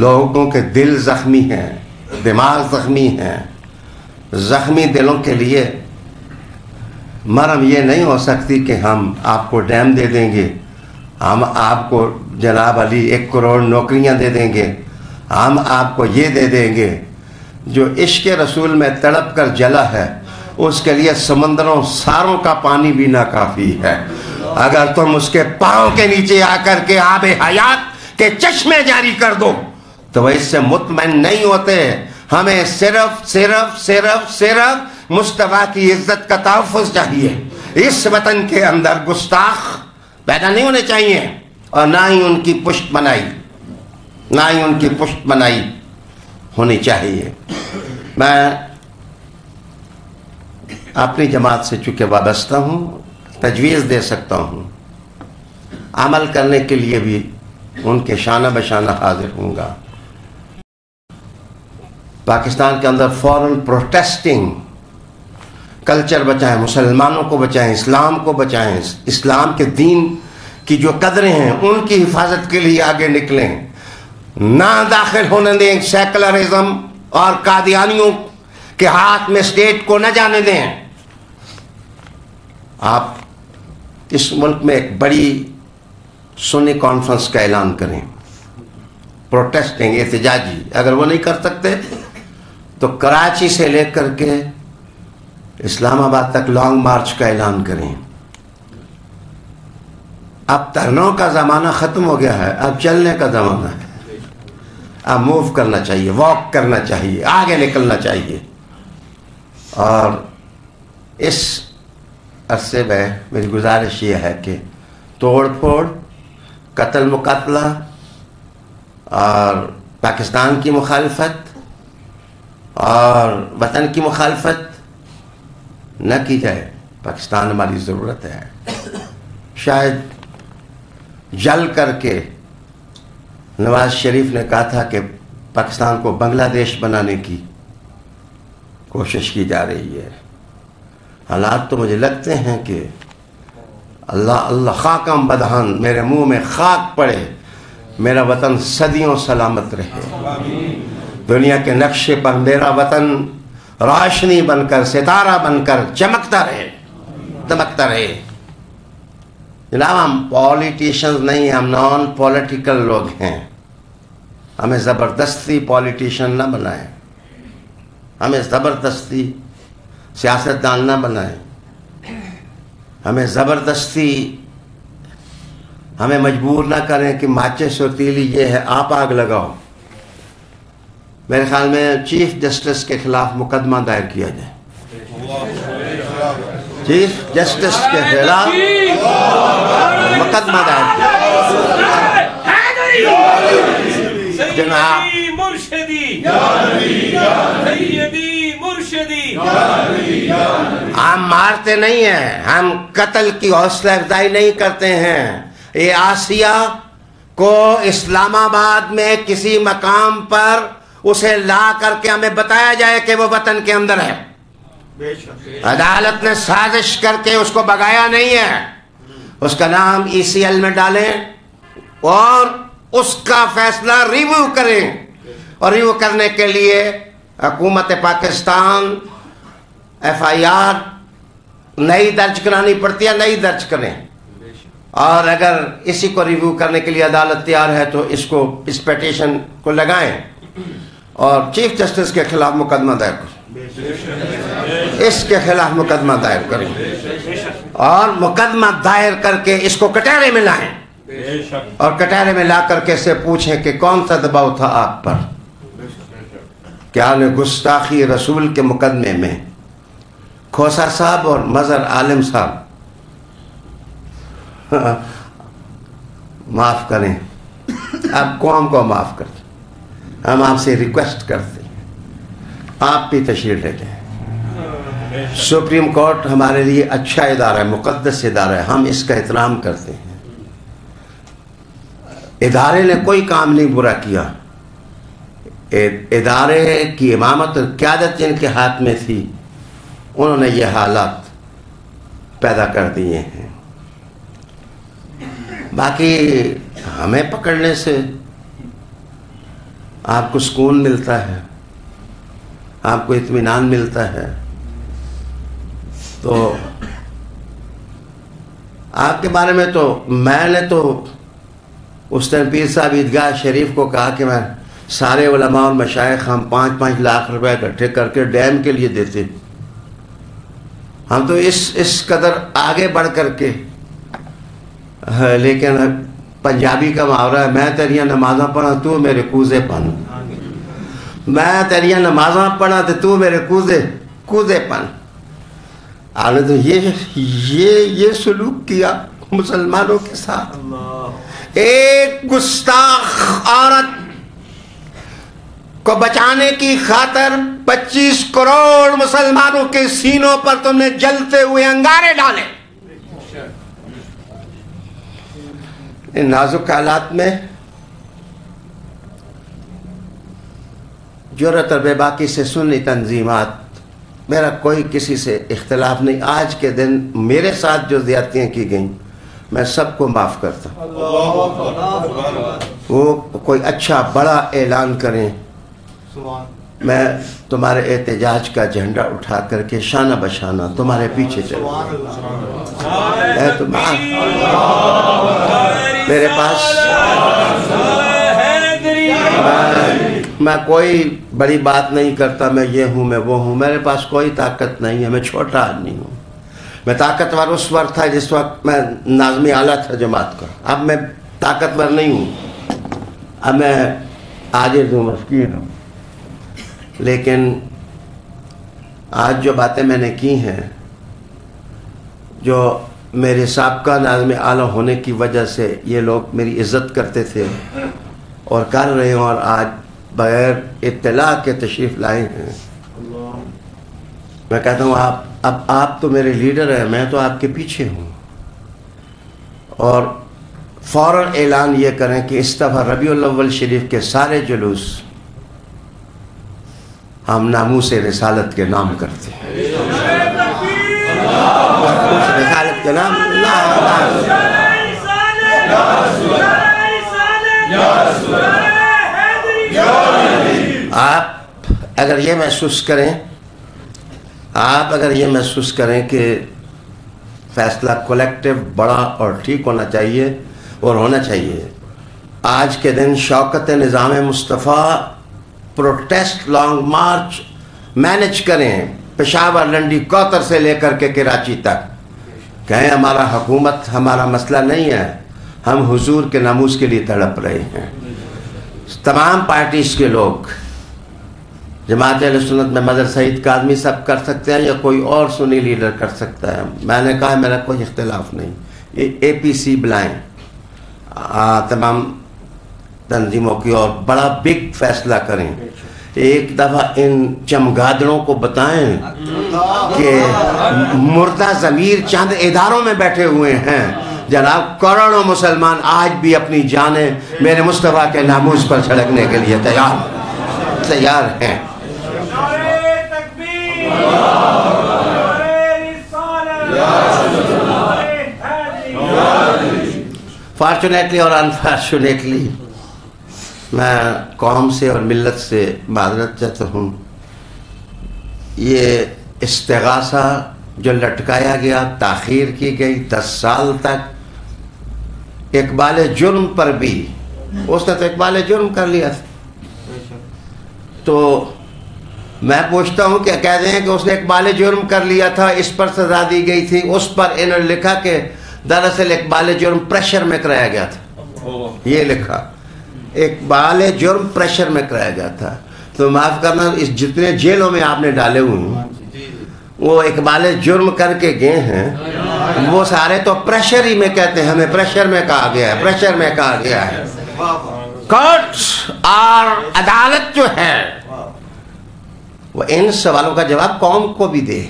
لوگوں کے دل زخمی ہیں، دماغ زخمی ہیں۔ زخمی دلوں کے لیے مرہم یہ نہیں ہو سکتی کہ ہم آپ کو ڈیم دے دیں گے، ہم آپ کو جناب علی 1 کروڑ نوکریاں دے دیں گے، ہم آپ کو یہ دے دیں گے۔ جو عشق رسول میں تڑپ کر جلا ہے اس کے لیے سمندروں ساروں کا پانی بھی ناکافی ہے۔ اگر تم اس کے پاؤں کے نیچے آ کر کے آب حیات کے چشمے جاری کر دو تو وہ اس سے مطمئن نہیں ہوتے۔ ہمیں صرف صرف صرف صرف مصطفیٰ کی عزت کا تحفظ چاہیے۔ اس وطن کے اندر گستاخ پیدا نہیں ہونے چاہیے، اور نہ ہی ان کی پشت بنائی ہونی چاہیے۔ میں اپنی جماعت سے چونکہ وابستہ ہوں، تجویز دے سکتا ہوں، عمل کرنے کے لیے بھی ان کے شانہ بشانہ حاضر ہوں گا۔ پاکستان کے اندر فوراً پروٹیسٹنگ کلچر بچائیں، مسلمانوں کو بچائیں، اسلام کو بچائیں، اسلام کے دین کی جو قدریں ہیں ان کی حفاظت کے لیے آگے نکلیں۔ نہ داخل ہونے دیں سیکولرزم اور قادیانیوں کے ہاتھ میں اسٹیٹ کو نہ جانے دیں۔ آپ اس ملک میں ایک بڑی سنی کانفرنس کا اعلان کریں، پروٹیسٹنگ، احتجاجی۔ اگر وہ نہیں کر سکتے تو کراچی سے لے کر کے اسلام آباد تک لانگ مارچ کا اعلان کریں۔ اب دھرنوں کا زمانہ ختم ہو گیا ہے، اب چلنے کا زمانہ ہے۔ اب موو کرنا چاہیے، واک کرنا چاہیے، آگے نکلنا چاہیے۔ اور اس عرصے میں میری گزارش یہ ہے کہ توڑ پھوڑ، قتل مقاتلہ اور پاکستان کی مخالفت اور وطن کی مخالفت نہ کی جائے۔ پاکستان ہماری ضرورت ہے۔ شاید جل کر کے نواز شریف نے کہا تھا کہ پاکستان کو بنگلہ دیش بنانے کی کوشش کی جا رہی ہے۔ حالات تو مجھے لگتے ہیں کہ اللہ خاکم بدہن، میرے منہ میں خاک پڑے، میرا وطن صدیوں سلامت رہے۔ دنیا کے نقشے پر میرا وطن روشنی بن کر، ستارہ بن کر چمکتا رہے، دمکتا رہے۔ جناب ہم پولیٹیشنز نہیں، ہم نان پولیٹیکل لوگ ہیں، ہمیں زبردستی پولیٹیشن نہ بنائیں، ہمیں زبردستی سیاستدان نہ بنائیں، ہمیں زبردستی ہمیں مجبور نہ کریں کہ ماچس اور تیلی یہ ہے آپ آگ لگاؤ۔ میرے خیال میں چیف جسٹس کے خلاف مقدمہ دائر کیا جائے، چیف جسٹس کے خلاف مقدمہ دائر کیا جناب ہم مارتے نہیں ہیں، ہم قتل کی حوصلہ افزائی نہیں کرتے ہیں۔ یہ آسیہ کو اسلام آباد میں کسی مقام پر اسے لا کر کے ہمیں بتایا جائے کہ وہ وطن کے اندر ہے۔ عدالت نے سازش کر کے اس کو بگایا نہیں ہے، اس کا نام ECL میں ڈالیں اور اس کا فیصلہ ریویو کریں، اور ریویو کرنے کے لیے حکومت پاکستان FIR نئی درج کرانی پڑتی ہے، نئی درج کریں، اور اگر اسی کو ریویو کرنے کے لیے عدالت تیار ہے تو اس پیٹیشن کو لگائیں اور چیف جسٹس کے خلاف مقدمہ دائر کریں، اس کے خلاف مقدمہ دائر کریں، اور مقدمہ دائر کر کے اس کو کٹہرے میں لائیں، اور کٹہرے میں لا کر کے سے پوچھیں کہ کون سا دباؤ تھا آپ پر؟ کیا نے گستاخی رسول کے مقدمے میں کھوسا صاحب اور مظہر عالم صاحب معاف کریں، آپ قوم کو معاف کریں، ہم آپ سے ریکویسٹ کرتے ہیں آپ بھی تشریف لے جائیں۔ سپریم کورٹ ہمارے لیے اچھا ادارہ ہے، مقدس ادارہ ہے، ہم اس کا احترام کرتے ہیں۔ ادارے نے کوئی کام نہیں برا کیا، ادارے کی امامت اور قیادت جن کے ہاتھ میں تھی انہوں نے یہ حالات پیدا کر دیے ہیں۔ باقی ہمیں پکڑنے سے آپ کو سکون ملتا ہے، آپ کو اطمینان ملتا ہے، تو آپ کے بارے میں تو میں نے تو اس دن پیر صاحب عیدگاہ شریف کو کہا کہ میں سارے علماء اور مشائخ ہم 5-5 لاکھ روپے اکٹھے کر کے ڈیم کے لیے دیتے، ہم تو اس قدر آگے بڑھ کر کے، لیکن پنجابی کا محاورہ ہے، میں تیریاں نمازاں پڑھا تو میرے کوزے پن، میں تیریاں نمازاں پڑھا تو میرے کوزے پن۔ آپ نے تو یہ سلوک کیا مسلمانوں کے ساتھ۔ ایک گستاخ عورت کو بچانے کی خاطر 25 کروڑ مسلمانوں کے سینوں پر تم نے جلتے ہوئے انگارے ڈالے۔ ان نازک حالات میں جرأت اور بے باکی سے سنی تنظیمات، میرا کوئی کسی سے اختلاف نہیں، آج کے دن میرے ساتھ جو زیادتیاں کی گئیں میں سب کو معاف کرتا ہوں۔ وہ کوئی اچھا بڑا اعلان کریں، میں تمہارے احتجاج کا جھنڈا اٹھا کر کے شانہ بشانہ تمہارے پیچھے چلوں، میرے پاس میں کوئی بڑی بات نہیں کرتا، میں یہ ہوں میں وہ ہوں، میرے پاس کوئی طاقت نہیں ہے، میں چھوٹا آدمی ہوں۔ میں طاقتور اس وقت تھا جس وقت میں ناظم اعلیٰ تھا جماعت کا، اب میں طاقتور نہیں ہوں، اب میں عاجز ہوں، مسکین ہوں۔ لیکن آج جو باتیں میں نے کی ہیں، جو میرے سابقہ ناظم اعلیٰ ہونے کی وجہ سے یہ لوگ میری عزت کرتے تھے اور کر رہے ہیں، اور آج بغیر اطلاع کے تشریف لائے ہیں، میں کہتا ہوں اب آپ تو میرے لیڈر ہیں، میں تو آپ کے پیچھے ہوں، اور فوراً اعلان یہ کریں کہ اس دفعہ ربیع الاول شریف کے سارے جلوس ہم ناموس رسالت کے نام کرتے ہیں، رسالت کے نام، آپ اگر یہ محسوس کریں کہ فیصلہ کولیکٹیو بڑا اور ٹھیک ہونا چاہیے اور ہونا چاہیے، آج کے دن شوکت نظام مصطفیٰ پروٹیسٹ لانگ مارچ مینج کریں، پشاور لنڈی کوتر سے لے کر کے کراچی تک، کہیں ہمارا حکومت ہمارا مسئلہ نہیں ہے، ہم حضور کے ناموس کے لیے تڑپ رہے ہیں۔ تمام پارٹیز کے لوگ، جماعت اہل سنت میں مظہر سعید کاظمی سب کر سکتے ہیں یا کوئی اور سنی لیڈر کر سکتا ہے، میں نے کہا میرا کوئی اختلاف نہیں، یہ اے پی سی بلائیں تمام تنظیموں کی اور بڑا بگ فیصلہ کریں۔ ایک دفعہ ان چمگادڑوں کو بتائیں کہ مردہ ضمیر چند اداروں میں بیٹھے ہوئے ہیں، جناب کروڑوں مسلمان آج بھی اپنی جانیں میرے مصطفیٰ کے ناموس پر چھڑکنے کے لیے تیار ہیں۔ فارچونیٹلی اور انفارچونیٹلی میں قوم سے اور ملت سے معذرت چاہتا ہوں، یہ استغاثہ جو لٹکایا گیا، تاخیر کی گئی 10 سال تک، اقبال جرم پر بھی، اس نے تو اقبال جرم کر لیا تھا، تو میں پوچھتا ہوں کہ کہہ دیں کہ اس نے اقبال جرم کر لیا تھا، اس پر سزا دی گئی تھی، اس پر انہوں نے لکھا کہ دراصل اقبال جرم پریشر میں کرایا گیا تھا، یہ لکھا اقبال جرم پریشر میں کرایا گیا تھا۔ تو معاف کرنا، اس جتنے جیلوں میں آپ نے ڈالے ہوئے وہ اقبال جرم کر کے گئے ہیں، وہ سارے تو پریشر ہی میں کہتے ہیں، ہمیں پریشر میں کہا گیا ہے، پریشر میں کہا گیا ہے۔ کورٹ اور عدالت جو ہے وہ ان سوالوں کا جواب قوم کو بھی دے،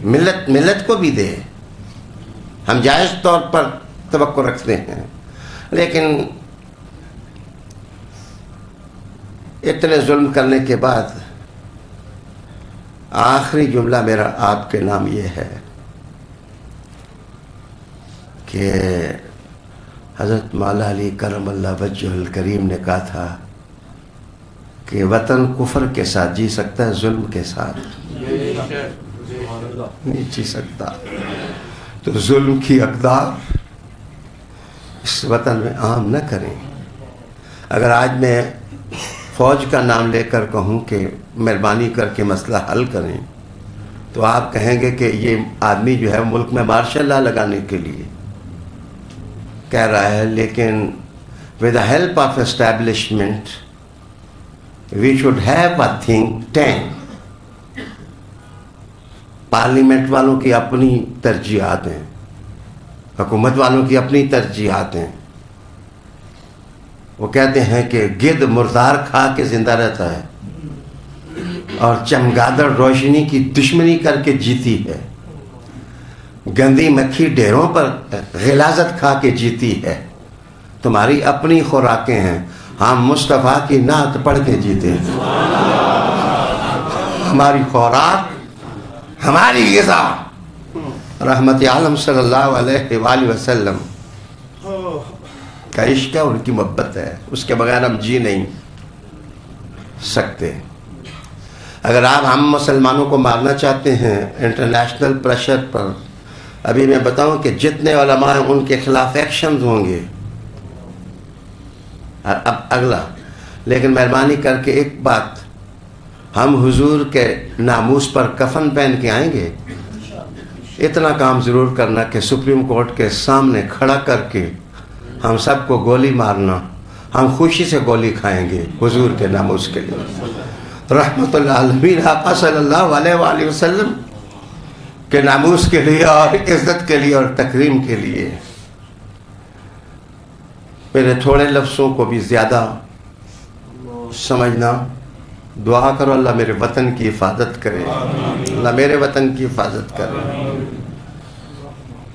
ملت کو بھی دے، ہم جائز طور پر توقع رکھتے ہیں، لیکن اتنے ظلم کرنے کے بعد آخری جملہ میرا آپ کے نام یہ ہے کہ حضرت مولا علی کرم اللہ وجہ الکریم نے کہا تھا کہ وطن کفر کے ساتھ جی سکتا ہے، ظلم کے ساتھ نہیں جی سکتا۔ تو ظلم کی اقدار اس وطن میں عام نہ کریں۔ اگر آج میں فوج کا نام لے کر کہوں کہ مہربانی کر کے مسئلہ حل کریں، تو آپ کہیں گے کہ یہ آدمی جو ہے ملک میں مارشل لا لگانے کے لیے کہہ رہا ہے، لیکن with the help of establishment we should have a think tank۔ Parliament والوں کی اپنی ترجیحات ہیں، حکومت والوں کی اپنی ترجیحات ہیں، وہ کہتے ہیں کہ گدھ مردار کھا کے زندہ رہتا ہے اور چمگادڑ روشنی کی دشمنی کر کے جیتی ہے، گندی مکھی ڈیروں پر غلاظت کھا کے جیتی ہے۔ تمہاری اپنی خوراکیں ہیں، ہم مصطفیٰ کی نعت پڑھ کے جیتے ہیں، ہماری خوراک، ہماری غذا رحمت عالم صلی اللہ علیہ وآلہ وسلم کا عشق ہے، ان کی محبت ہے، اس کے بغیر ہم جی نہیں سکتے۔ اگر آپ ہم مسلمانوں کو مارنا چاہتے ہیں انٹرنیشنل پریشر پر، ابھی میں بتاؤں کہ جتنے علماء ہیں ان کے خلاف ایکشنز ہوں گے۔ اب اگلا، لیکن مہربانی کر کے ایک بات، ہم حضور کے ناموس پر کفن پہن کے آئیں گے، اتنا کام ضرور کرنا کہ سپریم کورٹ کے سامنے کھڑا کر کے ہم سب کو گولی مارنا، ہم خوشی سے گولی کھائیں گے حضور کے ناموس کے لیے، رحمت اللہ عالمین آقا صلی اللہ علیہ وآلہ وسلم کے ناموس کے لیے اور عزت کے لیے اور تکریم کے لیے۔ میرے تھوڑے لفظوں کو بھی زیادہ سمجھنا، دعا کرو اللہ میرے وطن کی حفاظت کرے، اللہ میرے وطن کی حفاظت کرے۔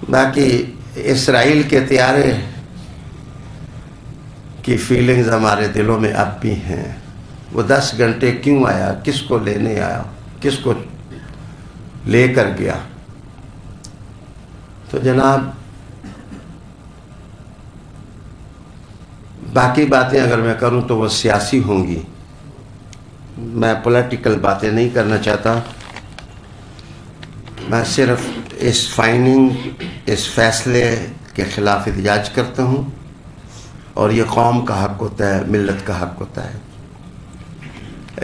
باقی اسرائیل کے طیارے کی فیلنگز ہمارے دلوں میں اب بھی ہیں، وہ 10 گھنٹے کیوں آیا، کس کو لینے آیا، کس کو لے کر گیا۔ تو جناب باقی باتیں اگر میں کروں تو وہ سیاسی ہوں گی، میں پولیٹیکل باتیں نہیں کرنا چاہتا، میں صرف اس فیصلے کے خلاف احتجاج کرتا ہوں، اور یہ قوم کا حق ہوتا ہے، ملت کا حق ہوتا ہے۔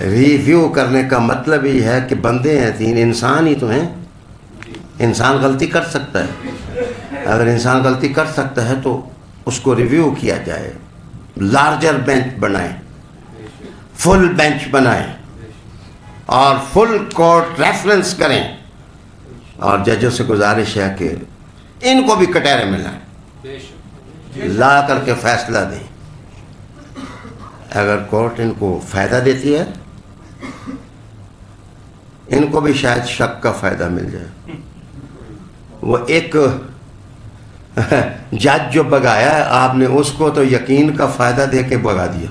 ریویو کرنے کا مطلب یہ ہے کہ بندے ہیں، تین انسان ہی تو ہیں، انسان غلطی کر سکتا ہے، اگر انسان غلطی کر سکتا ہے تو اس کو ریویو کیا جائے، لارجر بینچ بنائیں، فل بینچ بنائیں اور فل کورٹ ریفرنس کریں، اور ججوں سے گزارش ہے کہ ان کو بھی کٹہرے میں لائیں، لا کر کے فیصلہ دیں۔ اگر کورٹ ان کو فائدہ دیتی ہے، ان کو بھی شاید شک کا فائدہ مل جائے۔ وہ ایک جج جو بگایا ہے آپ نے، اس کو تو یقین کا فائدہ دے کے بگا دیا،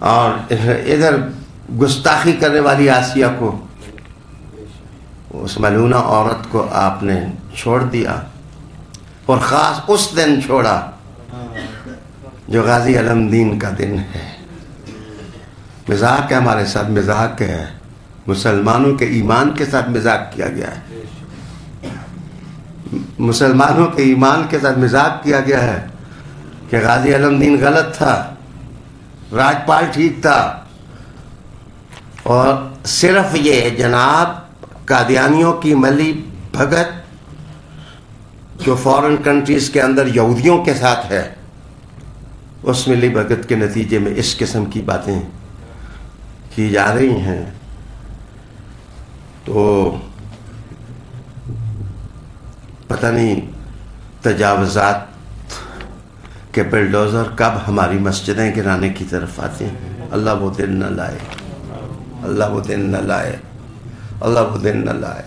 اور ادھر گستاخی کرنے والی آسیہ کو، اس ملعونہ عورت کو آپ نے چھوڑ دیا، اور خاص اس دن چھوڑا جو غازی علم دین کا دن ہے۔ مذاق ہے، ہمارے ساتھ مذاق ہے، مسلمانوں کے ایمان کے ساتھ مذاق کیا گیا ہے، مسلمانوں کے ایمان کے ساتھ مذاق کیا گیا ہے کہ غازی علم دین غلط تھا، راجپال ٹھیک تھا، اور صرف یہ جناب قادیانیوں کی ملی بھگت جو فورن کنٹریز کے اندر یہودیوں کے ساتھ ہے، اس ملی بھگت کے نتیجے میں اس قسم کی باتیں کی جا رہی ہیں۔ تو پتہ نہیں تجاوزات کے بلڈوزر کب ہماری مسجدیں گرانے کی طرف آتے ہیں۔ اللہ وہ دن نہ لائے، اللہ وہ دن نہ لائے، اللہ وہ دن نہ لائے۔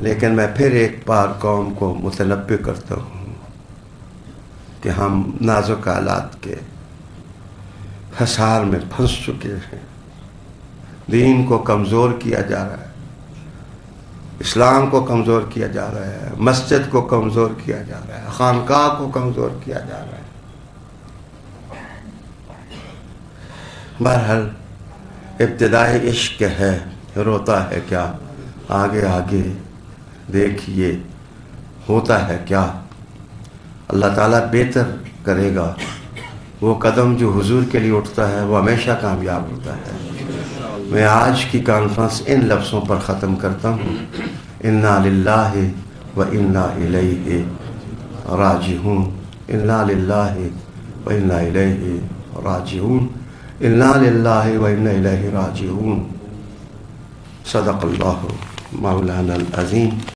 لیکن میں پھر ایک بار قوم کو متنبہ کرتا ہوں کہ ہم نازک حالات کے حصار میں پھنس چکے ہیں، دین کو کمزور کیا جا رہا ہے، اسلام کو کمزور کیا جا رہا ہے، مسجد کو کمزور کیا جا رہا ہے، خانقاہ کو کمزور کیا جا رہا ہے۔ بہرحال ابتدائی عشق ہے، روتا ہے کیا، آگے آگے دیکھیے ہوتا ہے کیا۔ اللہ تعالیٰ بہتر کرے گا، وہ قدم جو حضور کے لیے اٹھتا ہے وہ ہمیشہ کامیاب ہوتا ہے۔ میں آج کی کانفرنس ان لفظوں پر ختم کرتا ہوں، انا للہ و انا الیہ راجعون، انا للہ و انا الیہ راجعون، انا للہ و انا الیہ راجعون۔ صدق اللہ مولانا العظیم۔